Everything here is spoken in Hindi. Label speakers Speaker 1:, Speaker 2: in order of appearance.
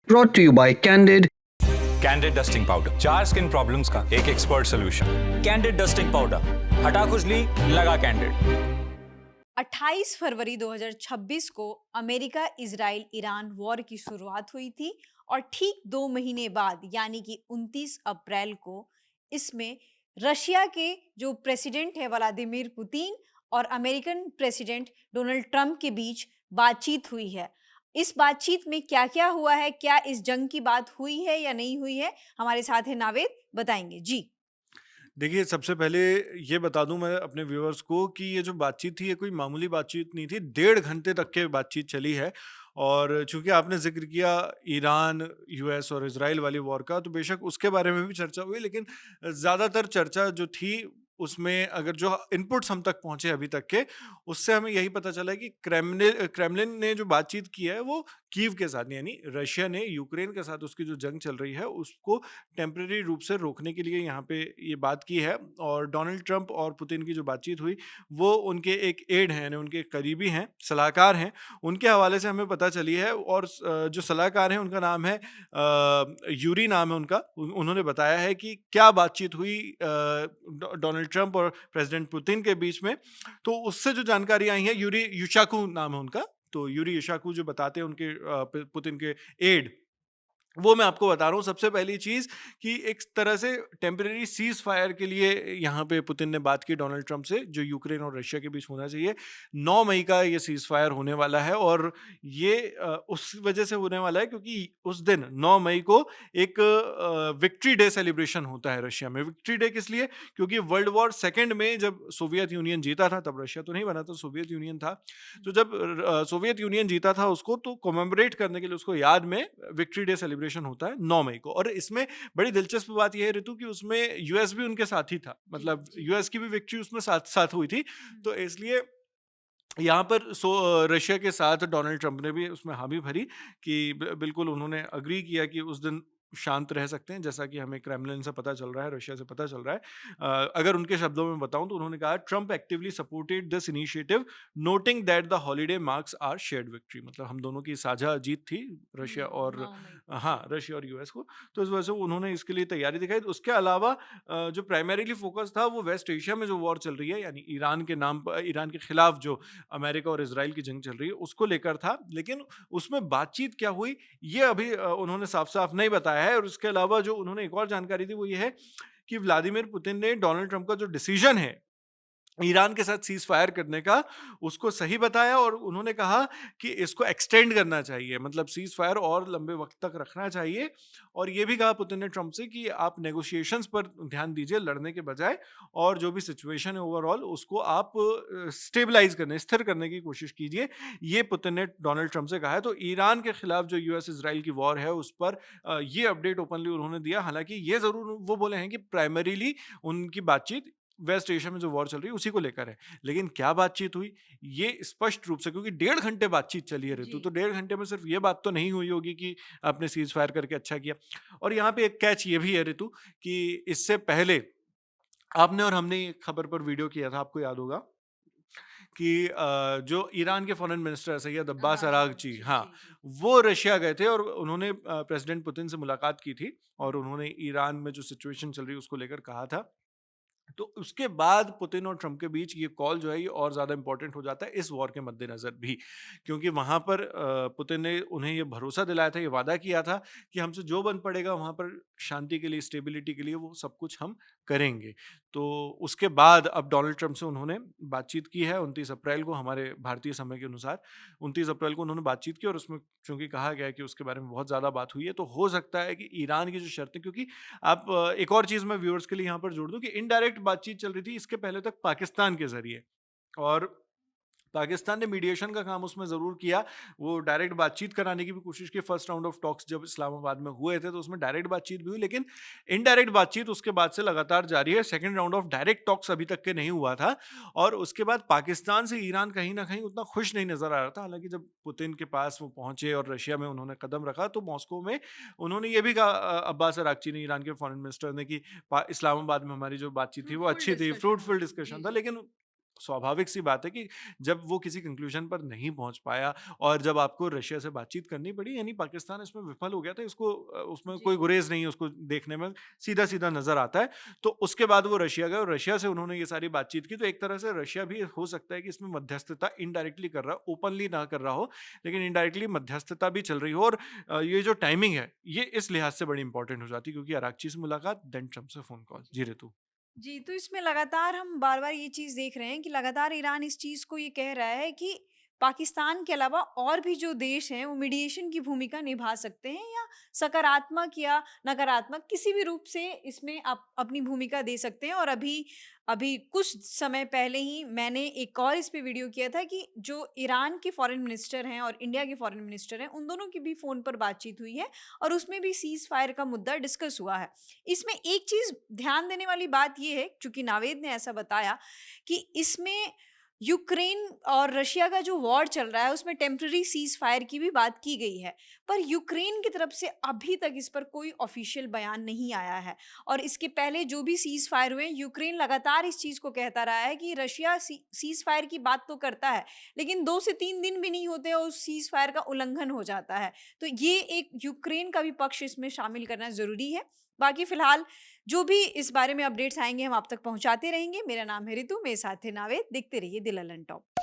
Speaker 1: brought to you by Candid.
Speaker 2: Candid dusting powder, 4 skin problems का एक expert solution. Candid dusting powder, हटा खुजली, लगा कैंडिड।
Speaker 3: 28 फरवरी 2026 को अमेरिका इजराइल ईरान वॉर की शुरुआत हुई थी और ठीक 2 महीने बाद यानी कि 29 अप्रैल को इसमें रशिया के जो प्रेसिडेंट है व्लादिमीर पुतिन और अमेरिकन प्रेसिडेंट डोनाल्ड ट्रंप के बीच बातचीत हुई है। इस बातचीत में क्या-क्या हुआ है, क्या इस जंग की बात हुई है या नहीं हुई है, हमारे साथ है नावेद, बताएंगे जी।
Speaker 4: देखिए, सबसे पहले ये बता दूँ मैं अपने व्यूअर्स को कि ये जो बातचीत थी, ये कोई मामूली बातचीत नहीं थी, 1.5 घंटे तक के बातचीत चली है। और चूँकि आपने ज़िक्र किया ईरान, यूएस और इज़राइल वाली वॉर का, तो बेशक उसके बारे में भी चर्चा हुई, लेकिन ज़्यादातर चर्चा जो थी, उसमें अगर जो इनपुट्स हम तक पहुँचे अभी तक के, उससे हमें यही पता चला है कि क्रेमलिन ने जो बातचीत की है, वो कीव के साथ, यानी रशिया ने यूक्रेन के साथ उसकी जो जंग चल रही है, उसको टेम्परेरी रूप से रोकने के लिए यहाँ पे ये बात की है। और डोनाल्ड ट्रंप और पुतिन की जो बातचीत हुई, वो उनके एक एड हैं, यानी उनके करीबी हैं, सलाहकार हैं, उनके हवाले से हमें पता चली है। और जो सलाहकार हैं उनका नाम है यूरी नाम है उनका। उन्होंने बताया है कि क्या बातचीत हुई डोनाल्ड ट्रंप और प्रेसिडेंट पुतिन के बीच में। तो उससे जो जानकारी आई है, यूरी युशाकू नाम है उनका, तो यूरी युशाकू जो बताते हैं उनके पुतिन के एड, वो मैं आपको बता रहा हूँ। सबसे पहली चीज़ कि एक तरह से टेम्परेरी सीज़ फायर के लिए यहाँ पे पुतिन ने बात की डोनाल्ड ट्रंप से, जो यूक्रेन और रशिया के बीच होना चाहिए। 9 मई का ये सीज़ फायर होने वाला है, और ये उस वजह से होने वाला है क्योंकि उस दिन 9 मई को एक विक्ट्री डे सेलिब्रेशन होता है रशिया में। विक्ट्री डे किस लिए? क्योंकि वर्ल्ड वॉर सेकेंड में जब सोवियत यूनियन जीता था, तब रशिया तो नहीं बना था, सोवियत यूनियन था। तो जब सोवियत यूनियन जीता था उसको, तो कमेमोरेट करने के लिए उसको याद में विक्ट्री डे सेलिब्रेशन होता है 9 मई को। और इसमें बड़ी दिलचस्प बात यह है ऋतु कि उसमें यूएस भी उनके साथ ही था, मतलब यूएस की भी विक्ट्री उसमें साथ साथ हुई थी। तो इसलिए यहाँ पर रशिया के साथ डोनाल्ड ट्रंप ने भी उसमें हामी भरी कि बिल्कुल उन्होंने अग्री किया कि उस दिन शांत रह सकते हैं, जैसा कि हमें क्रेमलिन से पता चल रहा है, रशिया से पता चल रहा है। अगर उनके शब्दों में बताऊं तो उन्होंने कहा, Trump actively supported this initiative, noting that the holiday marks are shared victory. मतलब हम दोनों की साझा जीत थी, रशिया और हाँ, रशिया और यूएस को। तो इस वजह से उन्होंने इसके लिए तैयारी दिखाई। तो उसके अलावा जो प्राइमरीली फोकस था वो वेस्ट एशिया में जो वॉर चल रही है, यानी ईरान के नाम पर, ईरान के खिलाफ जो अमेरिका और इजराइल की जंग चल रही है, उसको लेकर था। लेकिन उसमें बातचीत क्या हुई, ये अभी उन्होंने साफ साफ नहीं बताया है। और इसके अलावा जो उन्होंने एक और जानकारी दी, वो ये है कि व्लादिमीर पुतिन ने डोनाल्ड ट्रंप का जो डिसीजन है ईरान के साथ सीज फायर करने का, उसको सही बताया। और उन्होंने कहा कि इसको एक्सटेंड करना चाहिए, मतलब सीज फायर और लंबे वक्त तक रखना चाहिए। और ये भी कहा पुतिन ने ट्रंप से कि आप नेगोशिएशंस पर ध्यान दीजिए लड़ने के बजाय, और जो भी सिचुएशन है ओवरऑल उसको आप स्टेबलाइज करने, स्थिर करने की कोशिश कीजिए। ये पुतिन ने डोनाल्ड ट्रंप से कहा है। तो ईरान के खिलाफ जो यूएस इजराइल की वॉर है, उस पर ये अपडेट ओपनली उन्होंने दिया। हालांकि ये जरूर वो बोले हैं कि प्राइमरीली उनकी बातचीत वेस्ट एशिया में जो वॉर चल रही है उसी को लेकर है। लेकिन क्या बातचीत हुई, ये स्पष्ट रूप से, क्योंकि 1.5 घंटे बातचीत चली है ऋतु, तो 1.5 घंटे में सिर्फ ये बात तो नहीं हुई होगी कि आपने सीज फायर करके अच्छा किया। और यहाँ पे एक कैच ये भी है ऋतु कि इससे पहले आपने और हमने एक खबर पर वीडियो किया था, आपको याद होगा कि जो ईरान के फॉरेन मिनिस्टर है सैयद अब्बास अरागची, हाँ, वो रशिया गए थे और उन्होंने प्रेसिडेंट पुतिन से मुलाकात की थी। और उन्होंने ईरान में जो सिचुएशन चल रही है उसको लेकर कहा था। तो उसके बाद पुतिन और ट्रंप के बीच ये कॉल जो है ये और ज़्यादा इंपॉर्टेंट हो जाता है इस वॉर के मद्देनज़र भी, क्योंकि वहाँ पर पुतिन ने उन्हें ये भरोसा दिलाया था, ये वादा किया था कि हमसे जो बन पड़ेगा वहाँ पर शांति के लिए, स्टेबिलिटी के लिए, वो सब कुछ हम करेंगे। तो उसके बाद अब डोनाल्ड ट्रंप से उन्होंने बातचीत की है 29 अप्रैल को, हमारे भारतीय समय के अनुसार 29 अप्रैल को उन्होंने बातचीत की। और उसमें चूंकि कहा गया है कि उसके बारे में बहुत ज़्यादा बात हुई है, तो हो सकता है कि ईरान की जो शर्तें, क्योंकि आप एक और चीज़ मैं व्यूअर्स के लिए यहाँ पर जोड़ दूँ कि इनडायरेक्ट बातचीत चल रही थी इसके पहले तक पाकिस्तान के ज़रिए। और पाकिस्तान ने मीडिएशन का काम उसमें ज़रूर किया। वो डायरेक्ट बातचीत कराने की भी कोशिश की। फर्स्ट राउंड ऑफ टॉक्स जब इस्लामाबाद में हुए थे तो उसमें डायरेक्ट बातचीत भी हुई, लेकिन इनडायरेक्ट बातचीत उसके बाद से लगातार जारी है। Second round of direct talks अभी तक के नहीं हुआ था। और उसके बाद पाकिस्तान से ईरान कहीं ना कहीं उतना खुश नहीं नजर आ रहा था। हालांकि जब पुतिन के पास वो पहुंचे और रशिया में उन्होंने कदम रखा, तो मॉस्को में उन्होंने ये भी कहा, अब्बास अरागची ने, ईरान के फॉरेन मिनिस्टर ने, कि इस्लामाबाद में हमारी जो बातचीत थी वो अच्छी थी, फ्रूटफुल डिस्कशन था। लेकिन स्वाभाविक सी बात है कि जब वो किसी कंक्लूजन पर नहीं पहुंच पाया और जब आपको रशिया से बातचीत करनी पड़ी, यानी पाकिस्तान इसमें विफल हो गया था, इसको उसमें
Speaker 3: जी।
Speaker 4: कोई गुरेज नहीं है, उसको देखने में सीधा सीधा नजर आता है। तो उसके बाद वो रशिया गए और रशिया से उन्होंने ये सारी बातचीत की। तो एक तरह से रशिया भी हो सकता है कि इसमें मध्यस्थता इनडायरेक्टली कर रहा, ओपनली ना कर रहा हो, लेकिन इनडायरेक्टली मध्यस्थता भी चल रही हो। और ये जो टाइमिंग है ये इस लिहाज से बड़ी इंपॉर्टेंट हो जाती है, क्योंकि अरागची से मुलाकात, देन ट्रम्प से फोन कॉल। जी ऋतु।
Speaker 3: जी, तो इसमें लगातार हम बार-बार ये चीज़ देख रहे हैं कि लगातार ईरान इस चीज़ को ये कह रहा है कि पाकिस्तान के अलावा और भी जो देश हैं, वो मीडिएशन की भूमिका निभा सकते हैं या सकारात्मक या नकारात्मक किसी भी रूप से इसमें अपनी भूमिका दे सकते हैं। और अभी अभी कुछ समय पहले ही मैंने एक और इस पे वीडियो किया था कि जो ईरान के फॉरेन मिनिस्टर हैं और इंडिया के फॉरेन मिनिस्टर हैं, उन दोनों की भी फ़ोन पर बातचीत हुई है और उसमें भी सीज़ फायर का मुद्दा डिस्कस हुआ है। इसमें एक चीज़ ध्यान देने वाली बात ये है, चूँकि नावेद ने ऐसा बताया कि इसमें यूक्रेन और रशिया का जो वॉर चल रहा है, उसमें टेम्पररी सीज़ फायर की भी बात की गई है। पर यूक्रेन की तरफ से अभी तक इस पर कोई ऑफ़िशियल बयान नहीं आया है और इसके पहले जो भी सीज़ फायर हुए हैं, यूक्रेन लगातार इस चीज़ को कहता रहा है कि रशिया सीज़ फायर की बात तो करता है, लेकिन 2 से 3 दिन भी नहीं होते और उस सीज़ फायर का उल्लंघन हो जाता है। तो ये एक यूक्रेन का भी पक्ष इसमें शामिल करना ज़रूरी है। बाकी फ़िलहाल जो भी इस बारे में अपडेट्स आएँगे, हम आप तक पहुँचाते रहेंगे। मेरा नाम है रितु, मेरे साथ है नावेद। देखते रहिए दिल ललन टॉप।